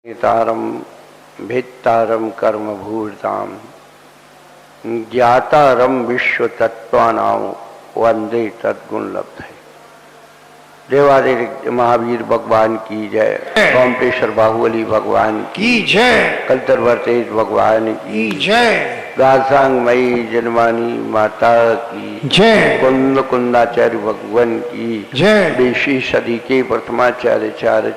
तारम भित्तारम कर्म भूरताम ज्ञातारम विश्व तत्वानाम वंदे तद्गुण लब्धे। देवादित्य महावीर भगवान की जय। गोमटेश्वर बाहुबली भगवान की जय। कलतरवर्तेज भगवान की जय। गासांगमयी जन्मानी माता की जय। कुंद कुंदाचार्य भगवान की जय। 20वीं सदी के प्रथमाचार्य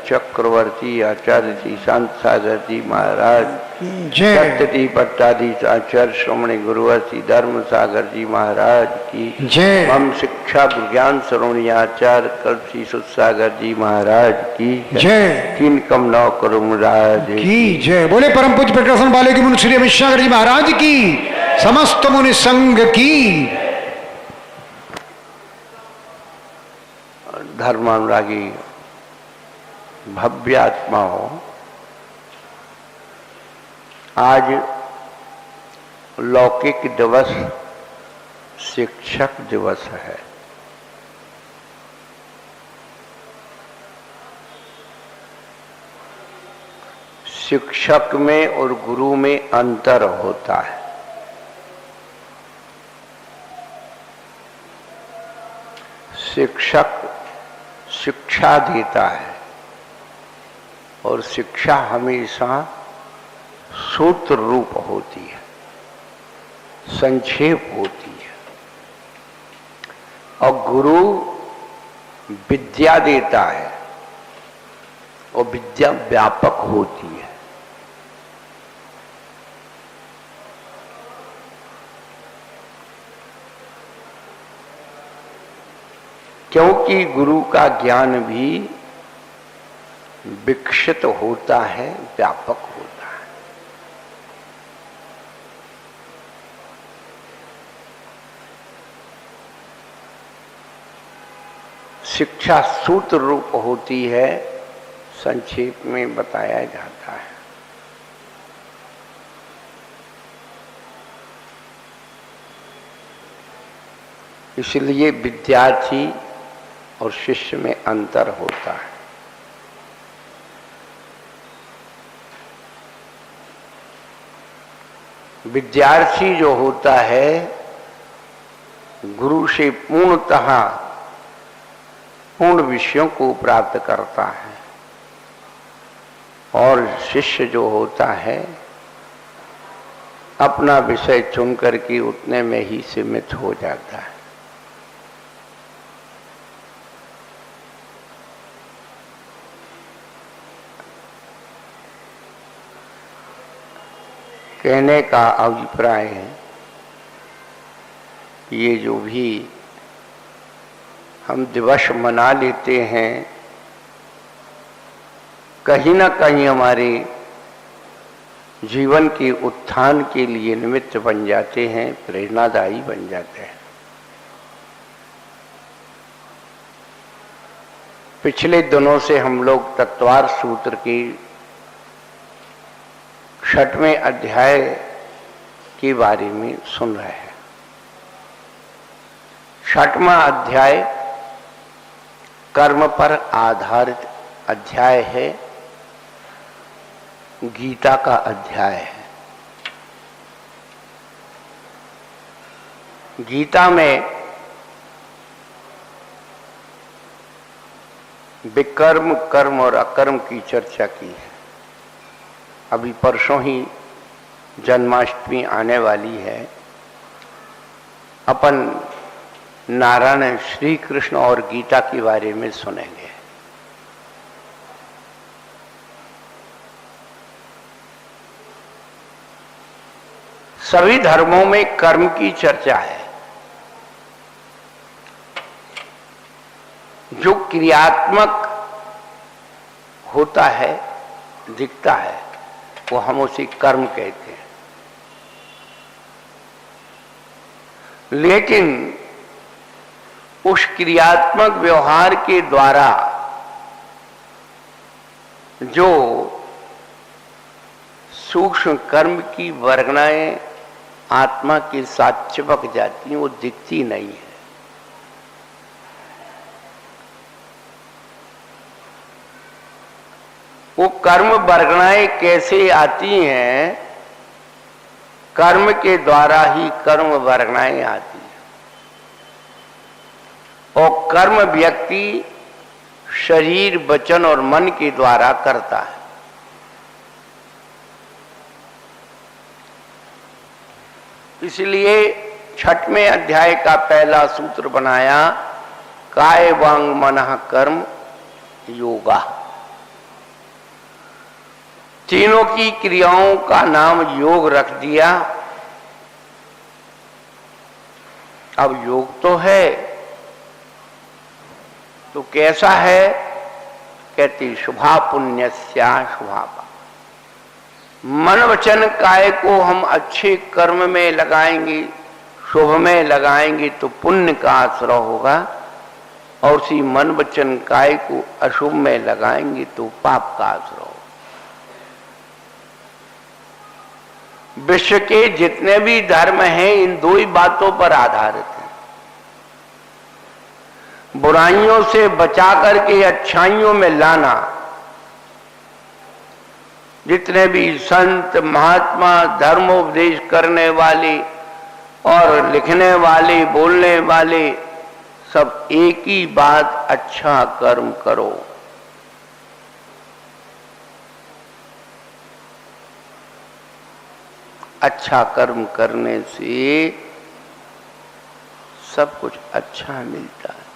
चक्रवर्ती आचार्य श्री शांत सागर जी महाराज जय। सत्यति पट्टाधी आचार्य श्रोमणी गुरुवर्षि धर्म सागर जी महाराज की जय। हम शिक्षा विज्ञान श्रोमणी आचार्य कल्पी सुसागर जी महाराज की जय। तीन कम नौ करुण राज की जय। बोले परम पूज्य प्रकाशन वाले की मुनि श्री अमित सागर जी महाराज की समस्त मुनि संघ की। धर्मानुरागी भव्य आत्माओं, आज लौकिक दिवस शिक्षक दिवस है। शिक्षक में और गुरु में अंतर होता है। शिक्षक शिक्षा देता है और शिक्षा हमेशा सूत्र रूप होती है, संक्षेप होती है, और गुरु विद्या देता है और विद्या व्यापक होती है। क्योंकि गुरु का ज्ञान भी विकसित होता है, व्यापक होता है। शिक्षा सूत्र रूप होती है, संक्षेप में बताया जाता है। इसलिए विद्यार्थी और शिष्य में अंतर होता है। विद्यार्थी जो होता है गुरु से पूर्णतः पूर्ण विषयों को प्राप्त करता है, और शिष्य जो होता है अपना विषय चुन करके उतने में ही सीमित हो जाता है। कहने का अभिप्राय है कि ये जो भी हम दिवस मना लेते हैं, कहीं ना कहीं हमारे जीवन के उत्थान के लिए निमित्त बन जाते हैं, प्रेरणादायी बन जाते हैं। पिछले दिनों से हम लोग तत्वार सूत्र की 6वें अध्याय के बारे में सुन रहे हैं। 6वां अध्याय कर्म पर आधारित अध्याय है, गीता का अध्याय है। गीता में विकर्म, कर्म और अकर्म की चर्चा की है। अभी परसों ही जन्माष्टमी आने वाली है। अपन नारायण श्री कृष्ण और गीता के बारे में सुनेंगे। सभी धर्मों में कर्म की चर्चा है। जो क्रियात्मक होता है, दिखता है, वो हम उसे कर्म कहते हैं। लेकिन उस क्रियात्मक व्यवहार के द्वारा जो सूक्ष्म कर्म की वर्गणाएं आत्मा के साथ चिपक जाती हैं, वो दिखती नहीं है। वो कर्म वर्गणाएं कैसे आती हैं? कर्म के द्वारा ही कर्म वर्गणाएं आती हैं। और कर्म व्यक्ति शरीर, वचन और मन के द्वारा करता है। इसलिए 6वें अध्याय का पहला सूत्र बनाया, काय वांग मनः कर्म योगा। तीनों की क्रियाओं का नाम योग रख दिया। अब योग तो है, तो कैसा है? कहती शुभा पुण्यस्या शुभापा। मन वचन काय को हम अच्छे कर्म में लगाएंगे, शुभ में लगाएंगे तो पुण्य का आश्रय होगा, और उसी मन वचन काय को अशुभ में लगाएंगे तो पाप का आश्रय होगा। विश्व के जितने भी धर्म हैं इन दो ही बातों पर आधारित हैं। बुराइयों से बचा करके अच्छाइयों में लाना। जितने भी संत महात्मा धर्मोपदेश करने वाले और लिखने वाले, बोलने वाले, सब एक ही बात, अच्छा कर्म करो। अच्छा कर्म करने से सब कुछ अच्छा मिलता है।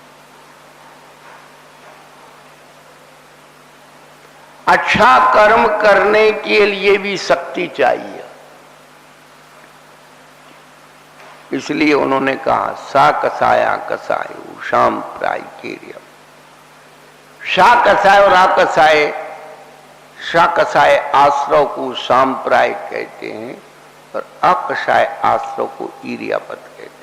अच्छा कर्म करने के लिए भी शक्ति चाहिए। इसलिए उन्होंने कहा सा कसाया कसायो शाम प्राय केरियम। सा कसाय और आ कसाय, सा कसाय आश्रव को सांप्राय कहते हैं और अकसाय आश्रव को ईर्यापत कहते हैं।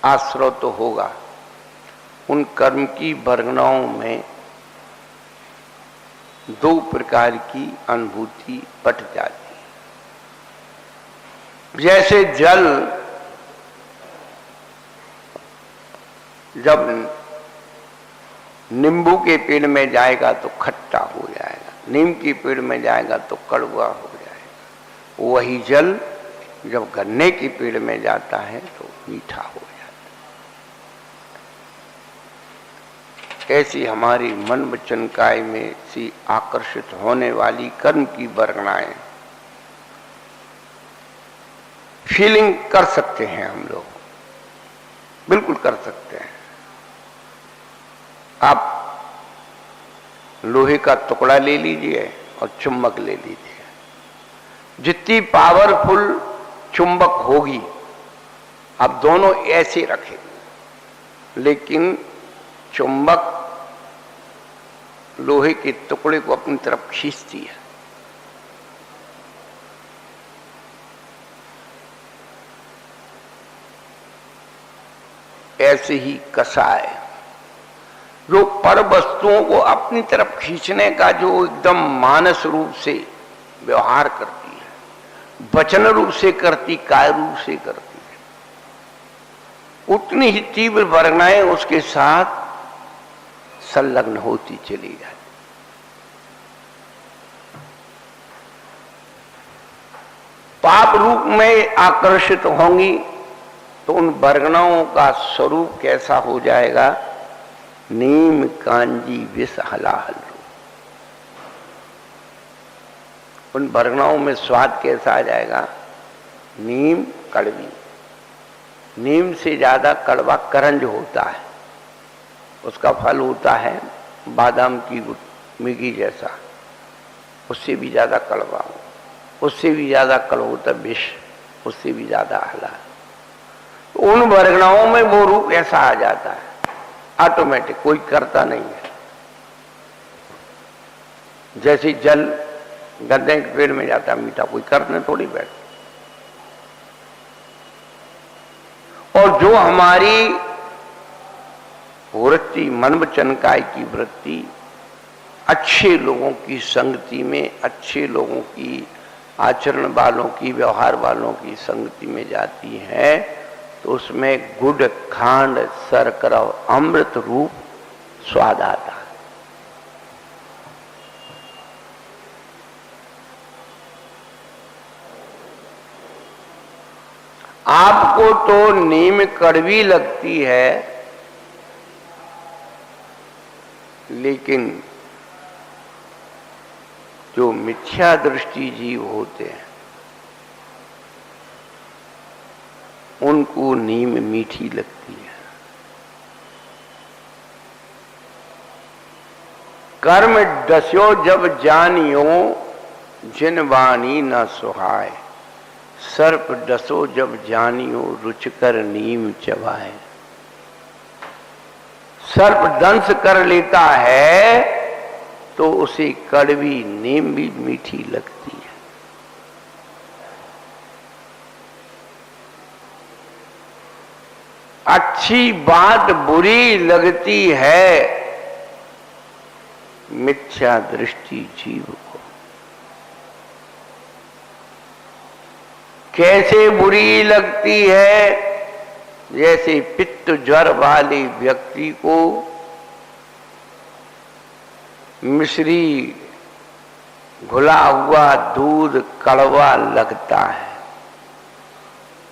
आश्रव तो होगा, उन कर्म की वर्गनाओं में दो प्रकार की अनुभूति बट जाती है। जैसे जल जब नींबू के पेड़ में जाएगा तो खट्टा हो जाएगा, नीम के पेड़ में जाएगा तो कड़वा हो जाएगा। वही जल जब गन्ने के पेड़ में जाता है तो मीठा हो जाता है। ऐसी हमारी मन वचन काय में सी आकर्षित होने वाली कर्म की वर्गणाएं फीलिंग कर सकते हैं हम लोग, बिल्कुल कर सकते हैं। आप लोहे का टुकड़ा ले लीजिए और चुंबक ले लीजिए, जितनी पावरफुल चुंबक होगी आप दोनों ऐसे रखें, लेकिन चुंबक लोहे के टुकड़े को अपनी तरफ खींचती है। ऐसे ही कसाय जो पर वस्तुओं को अपनी तरफ खींचने का जो एकदम मानस रूप से व्यवहार करती है, वचन रूप से करती, काय रूप से करती है, उतनी ही तीव्र वर्गनाएं उसके साथ संलग्न होती चली जाती। पाप रूप में आकर्षित होंगी तो उन वर्गनाओं का स्वरूप कैसा हो जाएगा? नीम कांजी विष हलाहल। उन वर्गनाओं में स्वाद कैसा आ जाएगा? नीम कड़वी, नीम से ज्यादा कड़वा करंज होता है, उसका फल होता है बादाम की मिगी जैसा, उससे भी ज्यादा कड़वा, उससे भी ज्यादा कड़वा होता विष, उससे भी ज्यादा हला। उन वर्गनाओं में वो रूप ऐसा आ जाता है ऑटोमेटिक, कोई करता नहीं है। जैसे जल गन्ने के पेड़ में जाता मीठा, कोई करने थोड़ी बैठ। और जो हमारी वृत्ति मन वचन काय की वृत्ति अच्छे लोगों की संगति में, अच्छे लोगों की, आचरण वालों की, व्यवहार वालों की संगति में जाती है, तो उसमें गुड़, खांड, शर्करा, अमृत रूप स्वाद आता है। आपको तो नीम कड़वी लगती है, लेकिन जो मिथ्या दृष्टि जीव होते हैं उनको नीम मीठी लगती है। कर्म डस्यो जब जानियो, जिन वाणी न सुहाय। सर्प डसो जब जानियो, रुचकर नीम चबाए। सर्प दंश कर लेता है तो उसे कड़वी नीम भी मीठी लगती है। अच्छी बात बुरी लगती है मिथ्या दृष्टि जीव को। कैसे बुरी लगती है? जैसे पित्त ज्वर वाले व्यक्ति को मिश्री घुला हुआ दूध कड़वा लगता है,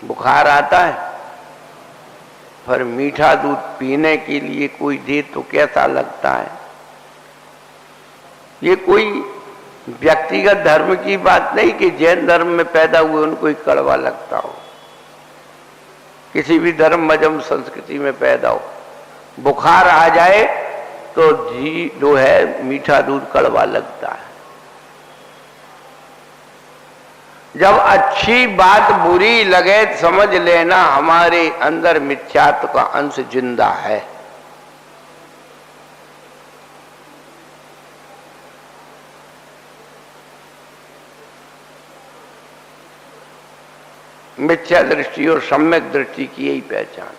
बुखार आता है, पर मीठा दूध पीने के लिए कोई दे तो कैसा लगता है? ये कोई व्यक्तिगत धर्म की बात नहीं कि जैन धर्म में पैदा हुए उनको ही कड़वा लगता हो। किसी भी धर्म मजहब संस्कृति में पैदा हो, बुखार आ जाए तो जी जो है मीठा दूध कड़वा लगता है। जब अच्छी बात बुरी लगे समझ लेना हमारे अंदर मिथ्यात्व का अंश जिंदा है। मिथ्या दृष्टि और सम्यक दृष्टि की यही पहचान।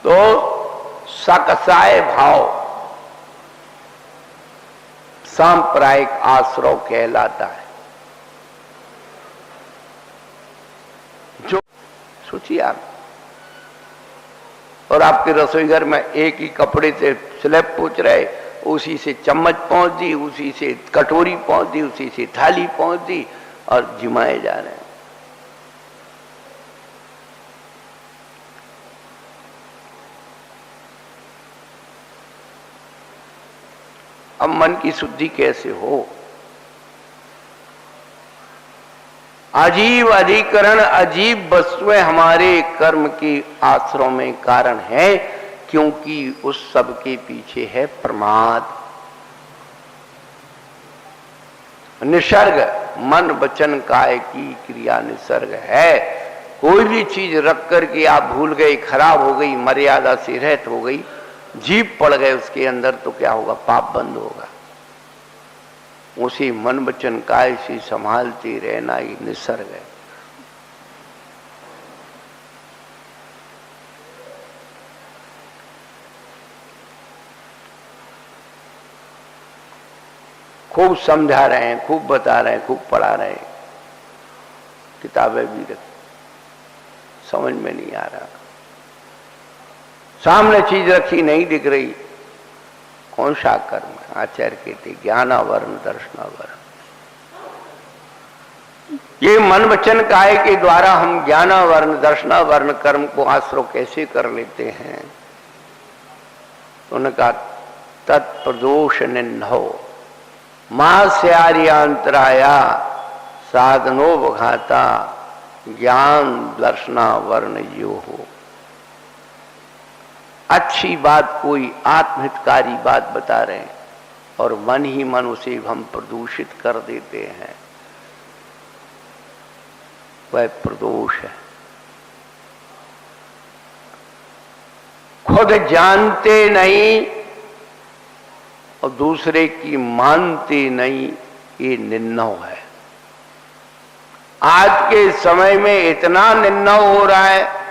तो सकसाय भाव सांप्रदायिक आश्रय कहलाता है। जो सोचिए आप, और आपके रसोई घर में एक ही कपड़े से स्लैब पोंछ रहे, उसी से चम्मच पहुंच दी, उसी से कटोरी पहुंच दी, उसी से थाली पहुंच दी और जिमाए जा रहे हैं। अब मन की शुद्धि कैसे हो? अजीब अधिकरण, अजीब वस्तुएं हमारे कर्म के आश्रय में कारण है, क्योंकि उस सब के पीछे है प्रमाद। निसर्ग मन वचन काय की क्रिया निसर्ग है। कोई भी चीज रख करके आप भूल गए, खराब हो गई, मर्यादा से रहित हो गई, जीभ पड़ गए उसके अंदर, तो क्या होगा? पाप बंद होगा। उसी मन वचन काय से संभालते रहना ही निसर्ग है। खूब समझा रहे हैं, खूब बता रहे हैं, खूब पढ़ा रहे हैं, किताबें भी रख, समझ में नहीं आ रहा। सामने चीज रखी नहीं दिख रही। कौन सा कर्म है? आचार्य कहते ज्ञानावरण दर्शनावरण। ये मन वचन काय के द्वारा हम ज्ञानावरण दर्शनावरण कर्म को आश्रय कैसे कर लेते हैं? तो उन्होंने कहा तत्प्रदोष निन्हो मास्यारियांतराया साधनो बघाता ज्ञान दर्शनावरण यो हो। अच्छी बात कोई आत्महितकारी बात बता रहे हैं और मन ही मन उसे हम प्रदूषित कर देते हैं, वह प्रदोष है। खुद जानते नहीं और दूसरे की मानते नहीं, ये निन्नव है। आज के समय में इतना निन्नव हो रहा है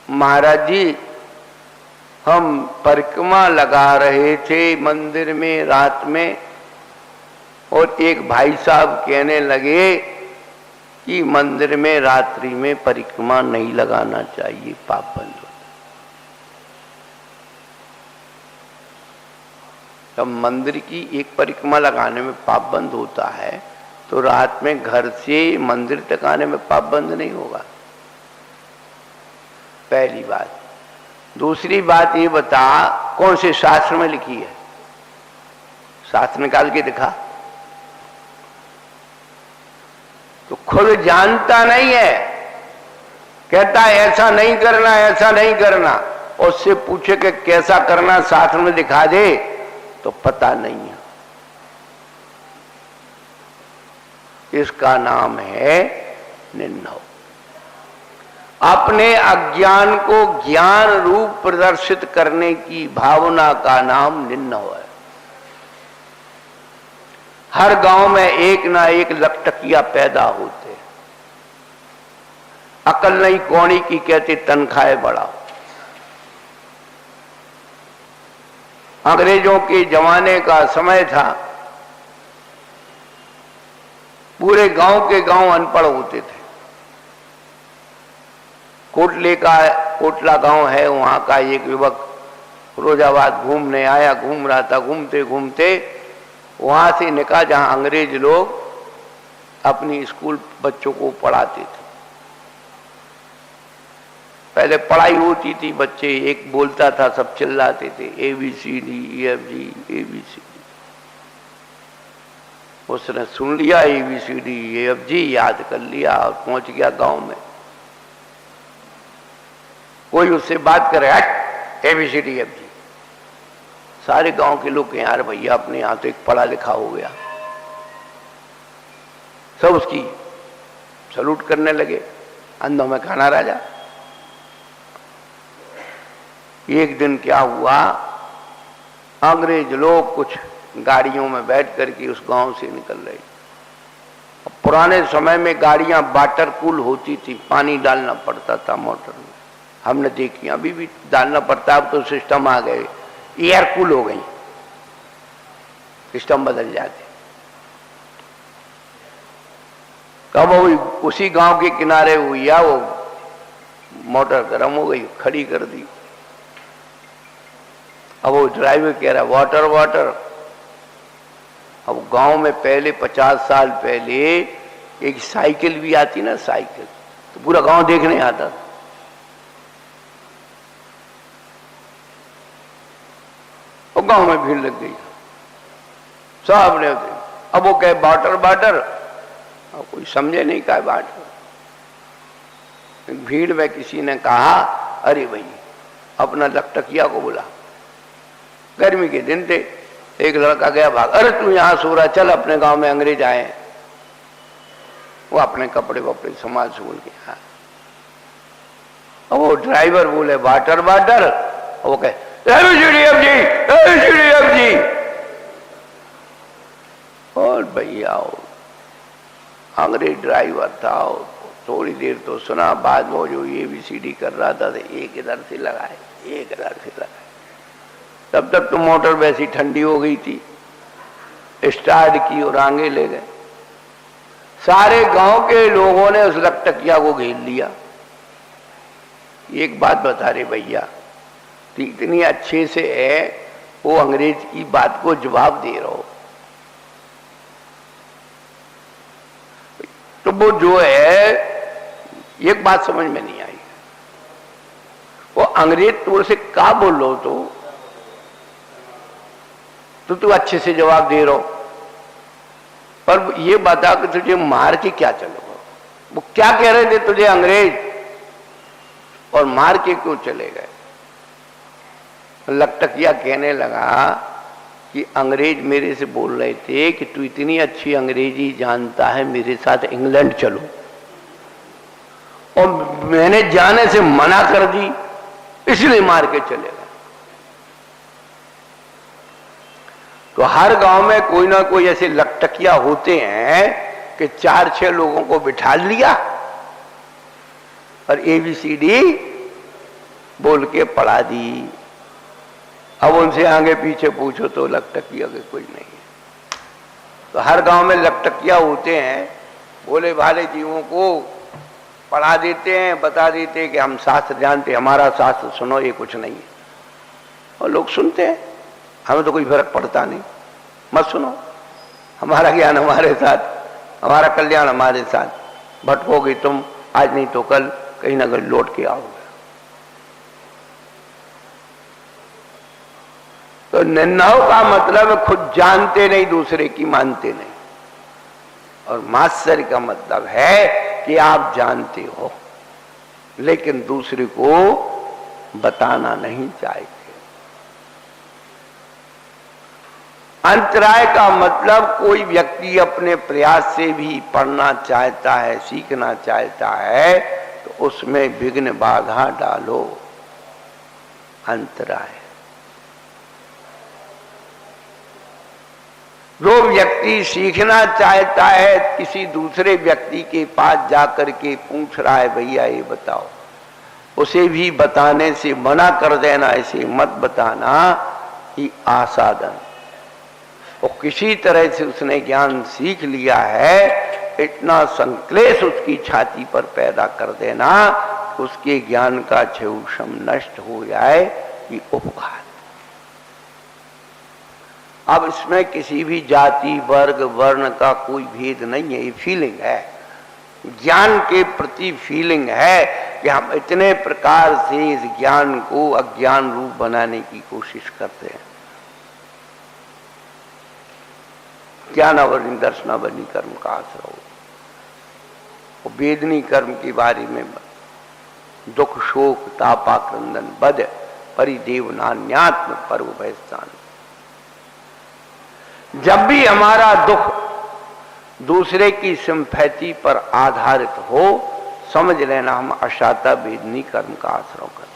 महाराज जी हम परिक्रमा लगा रहे थे मंदिर में रात में, और एक भाई साहब कहने लगे कि मंदिर में रात्रि में परिक्रमा नहीं लगाना चाहिए, पाप बंद होता। जब मंदिर की एक परिक्रमा लगाने में पाप बंद होता है तो रात में घर से मंदिर तक आने में पाप बंद नहीं होगा। पहली बात। दूसरी बात ये बता, कौन से शास्त्र में लिखी है? शास्त्र निकाल के दिखा। तो खुद जानता नहीं है, कहता है ऐसा नहीं करना, ऐसा नहीं करना, और उससे पूछे कि कैसा करना शास्त्र में दिखा दे, तो पता नहीं है। इसका नाम है निंदा। अपने अज्ञान को ज्ञान रूप प्रदर्शित करने की भावना का नाम निंदा है। हर गांव में एक ना एक लकटकिया पैदा होते। अकल नहीं कौड़ी की कहते तनख्वाहें बढ़ाओ। अंग्रेजों के जमाने का समय था, पूरे गांव के गांव अनपढ़ होते थे। कोटला गांव है, वहां का एक युवक फिरोजाबाद घूमने आया, घूम रहा था, घूमते घूमते वहां से निकला जहां अंग्रेज लोग अपनी स्कूल बच्चों को पढ़ाते थे। पहले पढ़ाई होती थी, बच्चे एक बोलता था, सब चिल्लाते थे ABCD EFG ABCD। उसने सुन लिया ABCD EFG, याद कर लिया और पहुंच गया गांव में। कोई उससे बात करे ABCD EFG, सारे गांव के लोग यार भैया अपने यहां तो एक पढ़ा लिखा हो गया, सब उसकी सलूट करने लगे। अंधों में खाना राजा। एक दिन क्या हुआ, अंग्रेज लोग कुछ गाड़ियों में बैठ करके उस गांव से निकल रहे। पुराने समय में गाड़ियां वाटर कूल होती थी, पानी डालना पड़ता था मोटर में, हमने देखी। अभी भी डालना पड़ता है, अब तो सिस्टम आ गए, एयर कूल हो गई, सिस्टम बदल जाते। कब उसी गांव के किनारे हुई है, वो मोटर गर्म हो गई, खड़ी कर दी। अब वो ड्राइवर कह रहा वाटर वाटर। अब गांव में पहले 50 साल पहले एक साइकिल भी आती ना, साइकिल, तो पूरा गांव देखने आता। और गांव में भीड़ लग गई, सब ने। अब वो कहे वाटर वाटर, अब कोई समझे नहीं क्या वाटर। भीड़ में किसी ने कहा अरे भाई अपना लकटकिया को बुला। गर्मी के दिन थे, एक लड़का गया भाग, अरे तू यहां सो रहा, चल अपने गांव में अंग्रेज आए। वो अपने कपड़े वपड़े संभाल सूल के आया। वो ड्राइवर बोले वाटर वाटर, वो कहे जी। और भैया अंग्रेज ड्राइवर था, थोड़ी देर तो सुना, बाद में जो ABCD कर रहा था, एक इधर से लगाए, एक इधर से लगाए। तब तक तो मोटर वैसी ठंडी हो गई थी, स्टार्ट की और आगे ले गए। सारे गांव के लोगों ने उस लकटकिया को घेर लिया। एक बात बता रहे भैया, इतनी अच्छे से है वो अंग्रेज की बात को जवाब दे रहा हो, तो वो जो है एक बात समझ में नहीं आई। वो अंग्रेज तुझसे का बोल लो, तो तू अच्छे से जवाब दे रहा हो, पर ये बता कि तुझे मार के क्या चलोगे। वो क्या कह रहे थे तुझे अंग्रेज, और मार के क्यों चले गए। लकटकिया कहने लगा कि अंग्रेज मेरे से बोल रहे थे कि तू इतनी अच्छी अंग्रेजी जानता है, मेरे साथ इंग्लैंड चलो, और मैंने जाने से मना कर दी, इसलिए मार के चले गए। तो हर गांव में कोई ना कोई ऐसे लकटकिया होते हैं कि 4-6 लोगों को बिठा लिया और ABCD खोल के पढ़ा दी। अब उनसे आगे पीछे पूछो तो लकटकिया के कोई नहीं है। तो हर गांव में लकटकिया होते हैं, भोले भाले जीवों को पढ़ा देते हैं, बता देते हैं कि हम शास्त्र जानते, हमारा शास्त्र सुनो, ये कुछ नहीं है। और लोग सुनते हैं, हमें तो कोई फर्क पड़ता नहीं, मत सुनो, हमारा ज्ञान हमारे साथ, हमारा कल्याण हमारे साथ। भटकोगे तुम, आज नहीं तो कल कहीं ना कहीं लौट के आओगे। तो निर्णयों का मतलब खुद जानते नहीं, दूसरे की मानते नहीं। और मास्टर का मतलब है कि आप जानते हो लेकिन दूसरे को बताना नहीं चाहते। अंतराय का मतलब कोई व्यक्ति अपने प्रयास से भी पढ़ना चाहता है, सीखना चाहता है, तो उसमें विघ्न बाधा डालो, अंतराय। जो व्यक्ति सीखना चाहता है, किसी दूसरे व्यक्ति के पास जाकर के पूछ रहा है, भैया ये बताओ, उसे भी बताने से मना कर देना, ऐसे मत बताना कि आसादन। और किसी तरह से उसने ज्ञान सीख लिया है, इतना संक्लेश उसकी छाती पर पैदा कर देना, उसके ज्ञान का छेऊषम नष्ट हो जाए, ये उपघात। अब इसमें किसी भी जाति, वर्ग, वर्ण का कोई भेद नहीं है, ये फीलिंग है, ज्ञान के प्रति फीलिंग है कि हम इतने प्रकार से इस ज्ञान को अज्ञान रूप बनाने की कोशिश करते हैं। ज्ञानावरणी दर्शनावरणी कर्म का आश्रय, वेदनी कर्म के बारे में दुख शोक तापा क्रंदन बद परिदेव नान्यात्म पर्व भयस्थान। जब भी हमारा दुख दूसरे की सिंपैथी पर आधारित हो, समझ लेना हम अशाता वेदनी कर्म का आश्रय कर।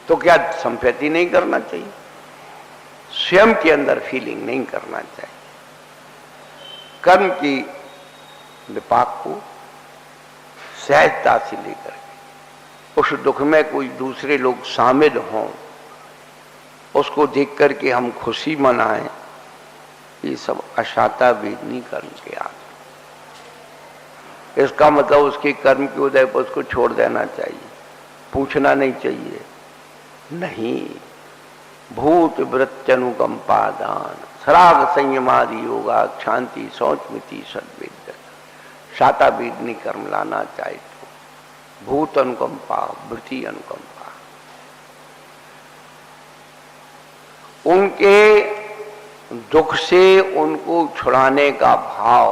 तो क्या सिंपैथी नहीं करना चाहिए? स्वयं के अंदर फीलिंग नहीं करना चाहिए। कर्म की विपाक को सहजता से लेकर के, उस दुख में कोई दूसरे लोग शामिल हों, उसको देख करके हम खुशी मनाएं, ये सब अशाता वेदनी कर्म के आगे। इसका मतलब उसके कर्म के उदय पर उसको छोड़ देना चाहिए, पूछना नहीं चाहिए, नहीं। भूत वृत्त्यनुकंपा दान सराग संयमादि योगा शांति शौच मिति सद्वेद। शाता वेदनी कर्म लाना चाहिए तो भूत अनुकंपा, वृत्ति अनुकंपा, उनके दुख से उनको छुड़ाने का भाव।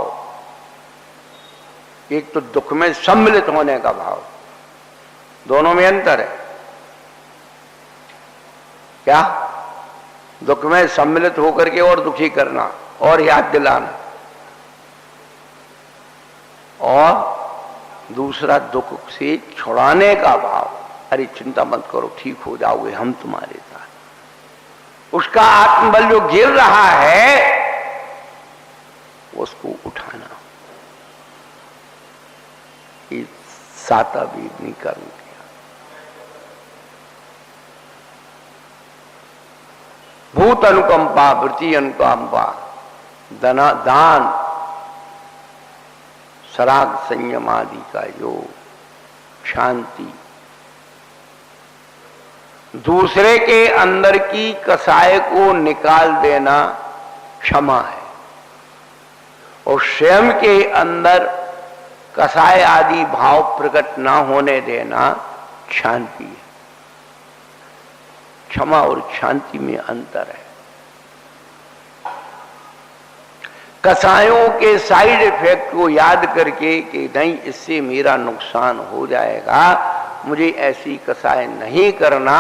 एक तो दुख में सम्मिलित होने का भाव, दोनों में अंतर है। क्या? दुख में सम्मिलित होकर के और दुखी करना और याद दिलाना, और दूसरा दुख से छुड़ाने का भाव। अरे चिंता मत करो, ठीक हो जाओगे, हम तुम्हारे साथ। उसका आत्मबल जो गिर रहा है उसको उठाना, ये साता वेदनी कर्म किया। भूत अनुकंपा, वृत्ति अनुकंपा, दान, सराग संयम आदि का योग, शांति, दूसरे के अंदर की कसाय को निकाल देना क्षमा है, और स्वयं के अंदर कसाय आदि भाव प्रकट ना होने देना शांति है। क्षमा और शांति में अंतर है। कसायों के साइड इफेक्ट को याद करके कि नहीं, इससे मेरा नुकसान हो जाएगा, मुझे ऐसी कसाय नहीं करना,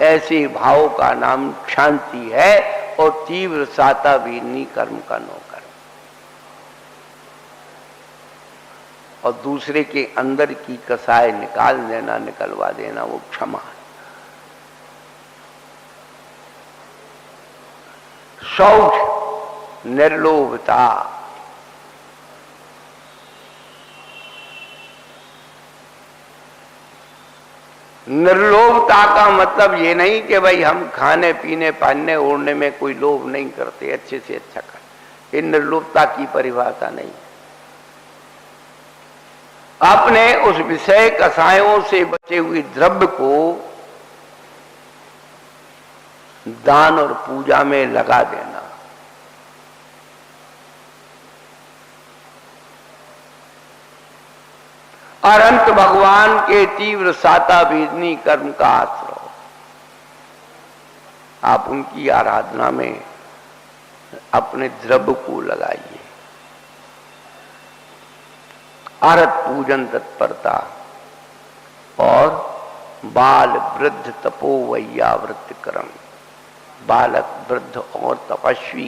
ऐसे भाव का नाम शांति है, और तीव्र साता वेदनी कर्म का नो कर्म। और दूसरे के अंदर की कसाय निकाल देना, निकलवा देना, वो क्षमा है। शौच, निर्लोभता, निर्लोभता का मतलब ये नहीं कि भाई हम खाने पीने पहनने ओढ़ने में कोई लोभ नहीं करते, अच्छे से अच्छा करते, ये निर्लोभता की परिभाषा नहीं। अपने उस विषय कसायों से बचे हुए द्रव्य को दान और पूजा में लगा देना। और अंत भगवान के तीव्र साता वेदनी कर्म का आश्रय। आप उनकी आराधना में अपने द्रव्य को लगाइए। आरत पूजन तत्परता और बाल वृद्ध तपो वैयावृत्ति कर्म। बालक वृद्ध और तपस्वी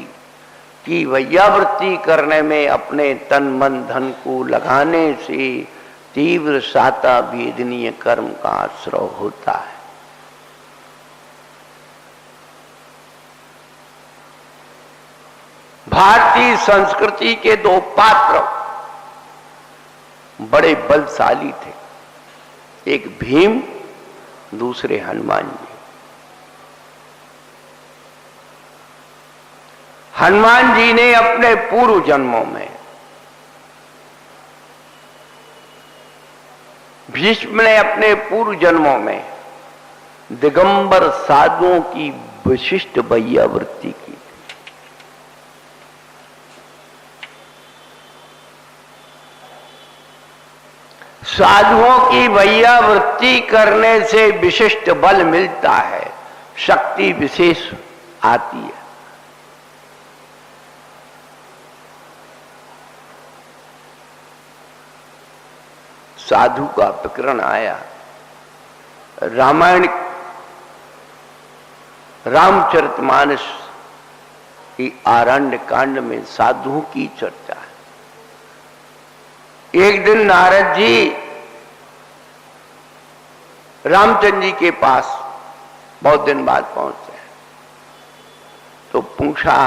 की वैयावृत्ति करने में अपने तन मन धन को लगाने से तीव्र साता वेदनीय कर्म का आश्रय होता है। भारतीय संस्कृति के दो पात्र बड़े बलशाली थे, एक भीम, दूसरे हनुमान जी। हनुमान जी ने अपने पूर्व जन्मों में, भीष्म ने अपने पूर्व जन्मों में दिगंबर साधुओं की विशिष्ट वैयावृत्ति की। साधुओं की वैयावृत्ति करने से विशिष्ट बल मिलता है, शक्ति विशेष आती है। साधु का प्रकरण आया रामायण, रामचरितमानस की आरण्य कांड में साधुओं की चर्चा है। एक दिन नारद जी रामचंद्र जी के पास बहुत दिन बाद पहुंचे, तो पूछा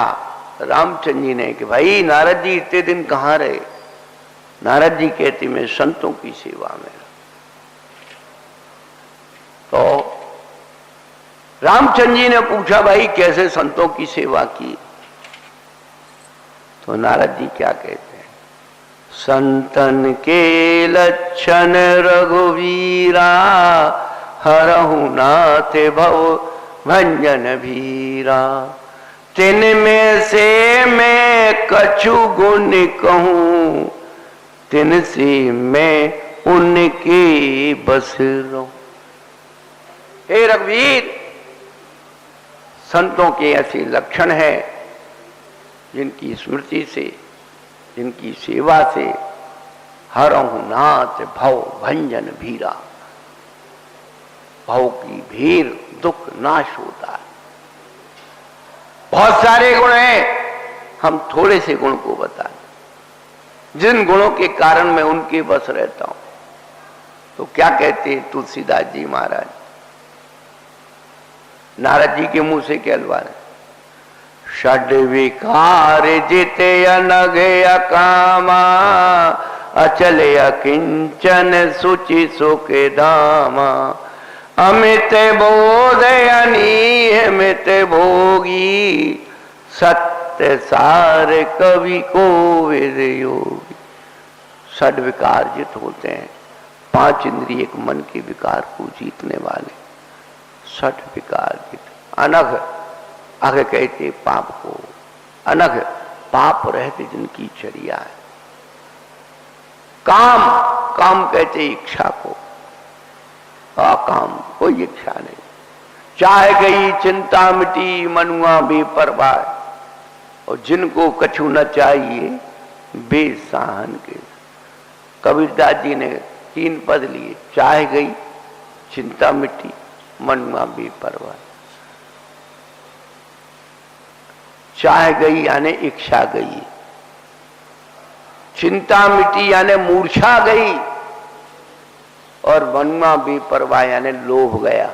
रामचंद्र जी ने कि भाई नारद जी इतने दिन कहां रहे? नारद जी कहते मैं संतों की सेवा में। तो रामचंद्र जी ने पूछा भाई कैसे संतों की सेवा की? तो नारद जी क्या कहते हैं? संतन के लक्षण रघुवीरा, हरहु नाथ भव भंजन भीरा। तिन में से मैं कछु गुण कहूं, तिन से मैं उनके बस रहूं। हे रघुवीर, संतों के ऐसे लक्षण हैं जिनकी स्मृति से, जिनकी सेवा से हरहु नाथ भव भंजन भीरा, भव की भीड़ दुख नाश होता है। बहुत सारे गुण हैं, हम थोड़े से गुण को बताएं जिन गुणों के कारण मैं उनके बस रहता हूं। तो क्या कहते हैं तुलसीदास जी महाराज? नारद जी के मुंह से कहलवा रहे, षड विकार जिते अनघ अकामा, अचल अकिंचन सुचि सुख धामा। अमित बोध अनियमित भोगी, सत्य सार कवि को वेद योगी। षड विकार जित होते हैं, पांच इंद्रिय एक मन के विकार को जीतने वाले षड विकार जित। अनघ, अघ कहते पाप को, अनघ पाप रहते जिनकी चर्या है। काम, काम कहते इच्छा को, अकाम कोई इच्छा नहीं। चाह गई चिंता मिटी, मनुआ बेपरवाह। और जिनको कछु न चाहिए बेसाहन के। कबीरदास जी ने 3 पद लिए, चाह गई चिंता मिटी, मनुआ बेपरवाह। चाह गई यानी इच्छा गई, चिंता मिटी यानी मूर्छा गई, और मनुआ बेपरवाह यानी लोभ गया।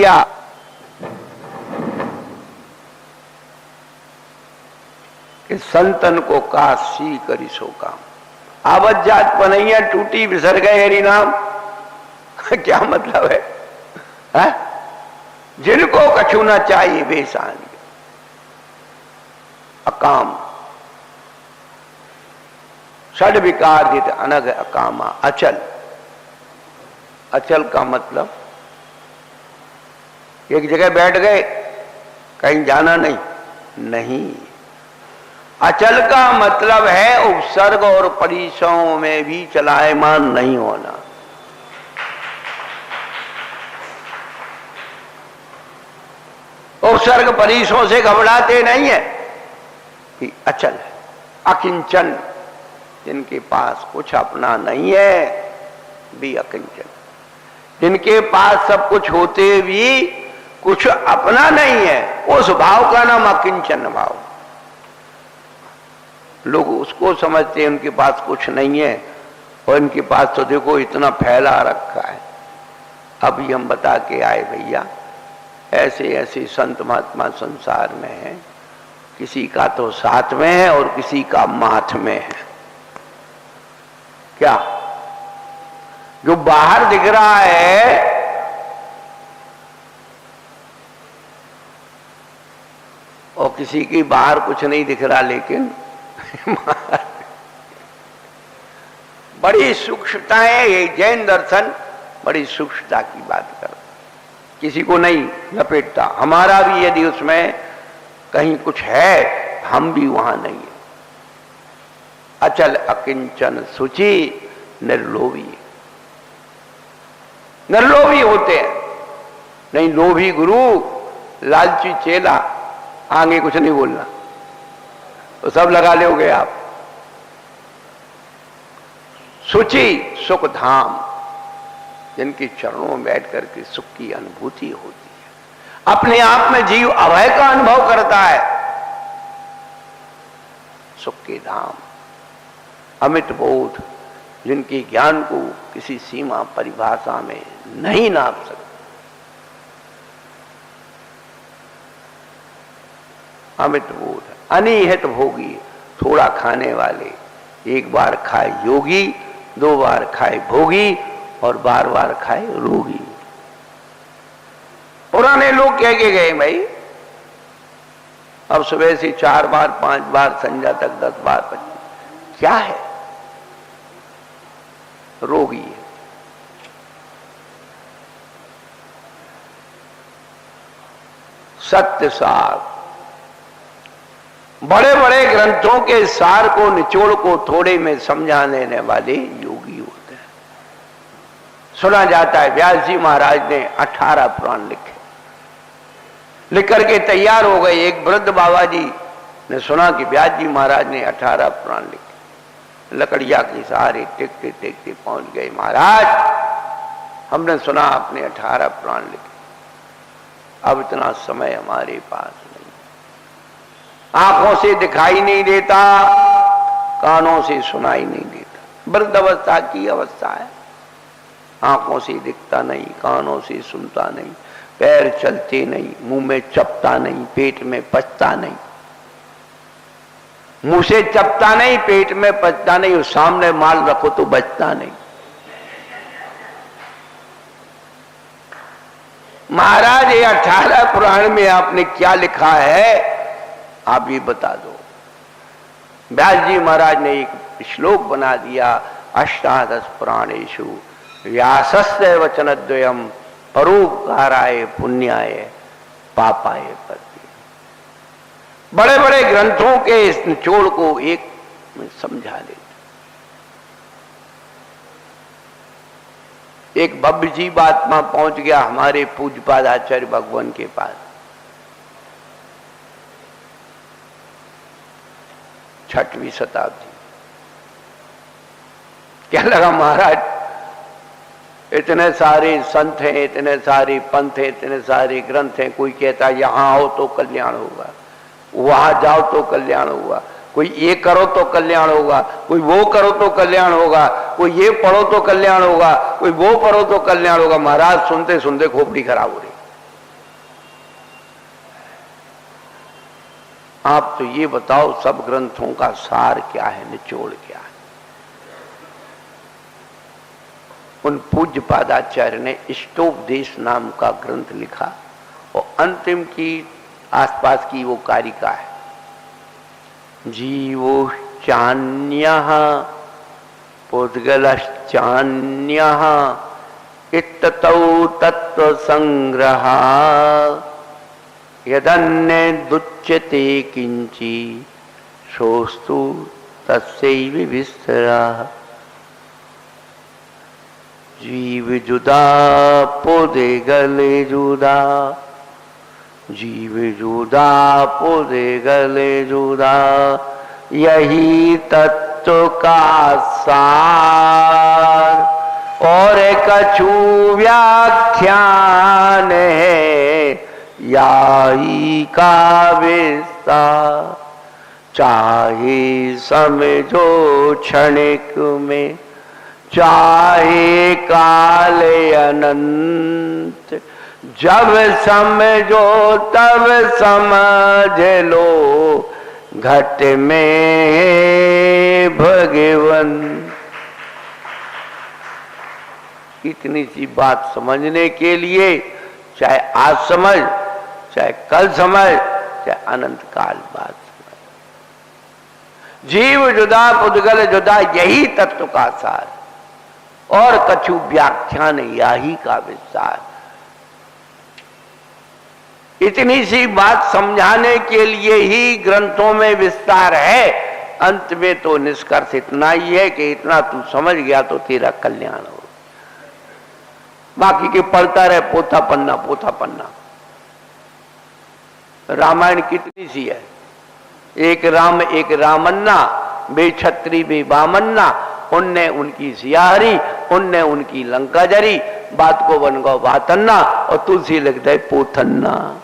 दिया। कि संतन को काशी करी सो काम, आवत जात पनैया टूटी बिसर गए हरि नाम। क्या मतलब है? जिनको कछु न चाहिए बेसान अकाम, षड विकार जित अनग अकामा। अचल, अचल का मतलब एक जगह बैठ गए, कहीं जाना नहीं, नहीं। अचल का मतलब है उपसर्ग और परिसरों में भी चलायमान नहीं होना। उपसर्ग परिसरों से घबराते नहीं है कि अचल है। अकिंचन, जिनके पास कुछ अपना नहीं है भी अकिंचन, जिनके पास सब कुछ होते भी कुछ अपना नहीं है, उस भाव का नाम अकिंचन भाव। लोग उसको समझते हैं उनके पास कुछ नहीं है, और इनके पास तो देखो इतना फैला रखा है। अभी हम बता के आए भैया, ऐसे ऐसे संत महात्मा संसार में हैं, किसी का तो साथ में है और किसी का माथ में है। क्या जो बाहर दिख रहा है और किसी की बाहर कुछ नहीं दिख रहा, लेकिन बड़ी सूक्ष्मता है ये जैन दर्शन, बड़ी सूक्ष्मता की बात कर, किसी को नहीं लपेटता। हमारा भी यदि उसमें कहीं कुछ है, हम भी वहां नहीं है। अचल अकिंचन सुचि निर्लोभी, निर्लोभी होते हैं। नहीं लोभी गुरु लालची चेला, आगे कुछ नहीं बोलना तो सब लगा लोगे आप। सुचि सुख धाम, जिनके चरणों में बैठ करके सुख की अनुभूति होती है। अपने आप में जीव अभय का अनुभव करता है। सुख के धाम, अमित बोध, जिनके ज्ञान को किसी सीमा परिभाषा में नहीं नाप सकते। अमित बोध, अनिहित भोगी, थोड़ा खाने वाले, एक बार खाए योगी, दो बार खाए भोगी और बार बार खाए रोगी। पुराने लोग कह के गए भाई, अब सुबह से 4 बार 5 बार, संध्या तक 10 बार 25, क्या है? रोगी है। सत्य सार, बड़े बड़े ग्रंथों के सार को, निचोड़ को थोड़े में समझा देने वाले योगी होते हैं। सुना जाता है व्यास जी महाराज ने 18 पुराण लिखे, लिख करके तैयार हो गए। एक वृद्ध बाबा जी ने सुना कि व्यास जी महाराज ने 18 पुराण लिखे। लकड़िया के सहारे टेकते टेकते पहुंच गए। महाराज, हमने सुना आपने 18 पुराण लिखे, अब इतना समय हमारे पास नहीं, आंखों से दिखाई नहीं देता, कानों से सुनाई नहीं देता। वृद्ध अवस्था की अवस्था है, आंखों से दिखता नहीं, कानों से सुनता नहीं, पैर चलते नहीं, मुंह में चपता नहीं, पेट में पचता नहीं, मुंह से चपता नहीं, पेट में पचता नहीं, और सामने माल रखो तो बचता नहीं। महाराज ये 18 पुराण में आपने क्या लिखा है, आप ये बता दो। व्यास जी महाराज ने एक श्लोक बना दिया, अष्टादश पुराणेषु व्यासस्य वचनद्वयम् परोपकाराय पुण्याय पापाय प्रति। बड़े बड़े ग्रंथों के इस निचोड़ को एक में समझा देते। एक भव्य जीवात्मा पहुंच गया हमारे पूज्यपाद आचार्य भगवान के पास। 6वीं शताब्दी। क्या लगा महाराज, इतने सारे संत हैं, इतने सारे पंथ हैं, इतने सारे ग्रंथ हैं, कोई कहता यहां आओ तो कल्याण होगा, वहां जाओ तो कल्याण होगा, कोई ये करो तो कल्याण होगा, कोई वो करो तो कल्याण होगा, कोई ये पढ़ो तो कल्याण होगा, कोई वो पढ़ो तो कल्याण होगा। महाराज सुनते सुनते खोपड़ी खराब हो रही। आप तो ये बताओ सब ग्रंथों का सार क्या है, निचोड़ क्या है। उन पूज्य पादाचार्य ने इष्टोपदेश नाम का ग्रंथ लिखा और अंतिम की आसपास की वो कारिका है, जीवोश्चान्यः पुद्गलश्चान्यः इत्ततौ तत्व संग्रह यदन्यदुच्यते किंचि सोस्तु तस्यैव विस्तरः। जीव जुदा पोदे गले जुदा, जीव जुदा पोदे गले जुदा, यही तत्व का सार और कछु व्याख्यान है याही का विस्तार। चाहे समझो क्षणिक में, चाहे काले अनंत, जब समझो तब समझ लो घट में भगवन। इतनी सी बात समझने के लिए चाहे आज समझ, चाहे कल समझ, चाहे अनंत काल बाद समझ। जीव जुदा पुद्गल जुदा, यही तत्व का सार और कछु व्याख्यान याही का विस्तार। इतनी सी बात समझाने के लिए ही ग्रंथों में विस्तार है। अंत में तो निष्कर्ष इतना ही है कि इतना तू समझ गया तो तेरा कल्याण हो। बाकी के पढ़ता रहे पोथा पन्ना पोथा पन्ना। रामायण कितनी सी है, एक राम एक रामन्ना, बे छत्री बे बामन्ना, उनने उनकी सियारी, उनने उनकी लंका जरी, बात को बन गो बातन्ना और तुलसी लग जाए पोथन्ना।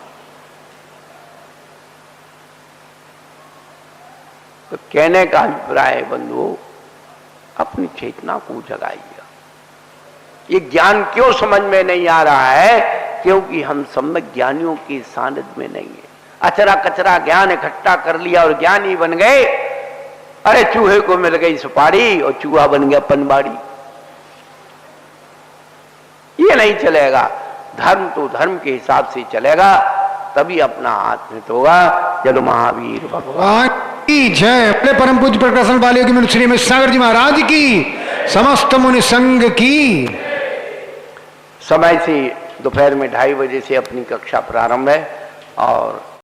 तो कहने का अभिप्राय है बंधुओं, अपनी चेतना को जगाइए। ये ज्ञान क्यों समझ में नहीं आ रहा है? क्योंकि हम सम्यक ज्ञानियों के सानिध्य में नहीं है। अचरा कचरा ज्ञान इकट्ठा कर लिया और ज्ञानी बन गए। अरे चूहे को मिल गई सुपारी और चूहा बन गया पनबाड़ी। ये नहीं चलेगा। धर्म तो धर्म के हिसाब से चलेगा, तभी अपना आत्मित होगा। चलो महावीर भगवान की जय। अपने परम पूज्य प्रकाशन वाले की श्री में सागर जी महाराज की, समस्त मुनि संघ की। समय से दोपहर में 2:30 बजे से अपनी कक्षा प्रारंभ है और